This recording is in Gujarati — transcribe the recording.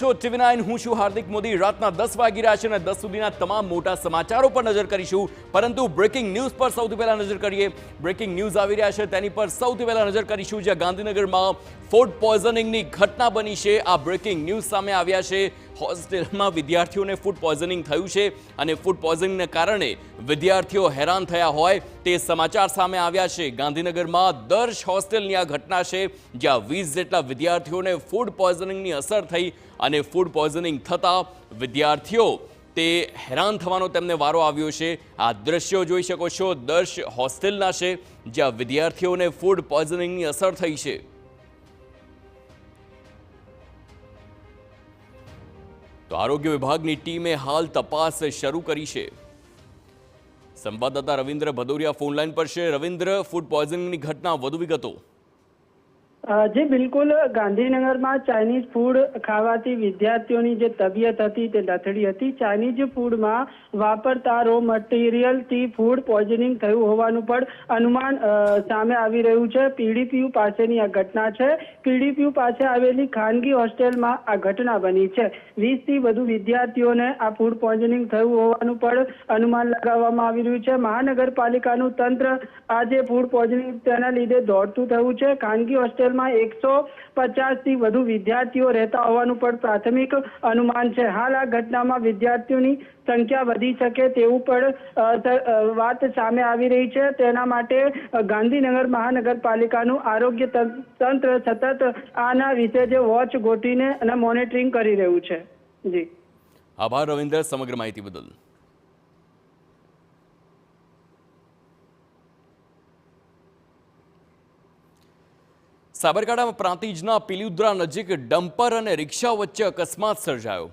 છો TV9 હું છું હાર્દિક મોદી। રાતના 10 વાગી રહ્યા છે અને 10 સુધીના તમામ મોટા સમાચારો પર નજર કરીશું, પરંતુ બ્રેકિંગ ન્યૂઝ પર સૌથી પહેલા નજર કરીએ। બ્રેકિંગ ન્યૂઝ આવી રહ્યા છે તેની પર સૌથી પહેલા નજર કરીશું, જ્યાં ગાંધીનગરમાં ફૂડ પોઈઝનિંગની ઘટના બની છે। આ બ્રેકિંગ ન્યૂઝ સામે આવ્યા છે। હોસ્ટેલમાં વિદ્યાર્થીઓને ફૂડ પોઈઝનિંગ થયું છે અને ફૂડ પોઈઝનિંગને કારણે વિદ્યાર્થીઓ હેરાન થયા હોય તે સમાચાર સામે આવ્યા છે। ગાંધીનગરમાં દર્શ હોસ્ટેલની આ ઘટના છે, જ્યાં 20 જેટલા વિદ્યાર્થીઓને ફૂડ પોઈઝનિંગની અસર થઈ અને ફૂડ પોઈઝનિંગ થતા વિદ્યાર્થીઓ તે હેરાન થવાનો તેમને વારો આવ્યો છે। આ દ્રશ્યો જોઈ શકો છો, દર્શ હોસ્ટેલના છે, જ્યાં વિદ્યાર્થીઓને ફૂડ પોઈઝનિંગની અસર થઈ છે। તો આરોગ્ય વિભાગની ટીમે હાલ તપાસ શરૂ કરી છે। સંવાદદાતા રવિન્દ્ર ભદૌરિયા ફોનલાઈન પર છે। રવિન્દ્ર, ફૂડ પોઈઝનિંગની ઘટના, વધુ વિગતો। જી બિલકુલ, ગાંધીનગરમાં ચાઇનીઝ ફૂડ ખાવાથી વિદ્યાર્થીઓની જે તબિયત હતી તે લથડી હતી। ચાઇનીઝ ફૂડમાં વાપરતા રો મટીરિયલથી ફૂડ પોઈઝનિંગ થયું હોવાનું પણ અનુમાન સામે આવી રહ્યું છે। પીડીપીયુ પાસેની આ ઘટના છે। પીડીપીયુ પાસે આવેલી ખાનગી હોસ્ટેલમાં આ ઘટના બની છે। 20થી વધુ વિદ્યાર્થીઓને આ ફૂડ પોઈઝનિંગ થયું હોવાનું પણ અનુમાન લગાવવામાં આવી રહ્યું છે। મહાનગરપાલિકાનું તંત્ર આ જે ફૂડ પોઈઝનિંગ તેના લીધે દોડતું થયું છે। ખાનગી હોસ્ટેલ 150થી વધુ વિદ્યાર્થીઓ રહેતા હોવાનું પણ પ્રાથમિક અનુમાન છે। હાલ આ ઘટનામાં વિદ્યાર્થીઓની સંખ્યા વધી શકે તેવું પણ વાત સામે આવી રહી છે। તેના માટે ગાંધીનગર મહાનગરપાલિકાનું આરોગ્ય તંત્ર સતત આના વિશે જે વોચ ગોઠવીને અને મોનિટરિંગ કરી રહ્યું છે। જી આભાર રવિન્દ્ર, સમગ્ર માહિતી બદલ। સાબરકાંઠામાં પ્રાંતિજના પિલુદ્રા નજીક ડમ્પર અને રિક્ષા વચ્ચે અકસ્માત સર્જાયો।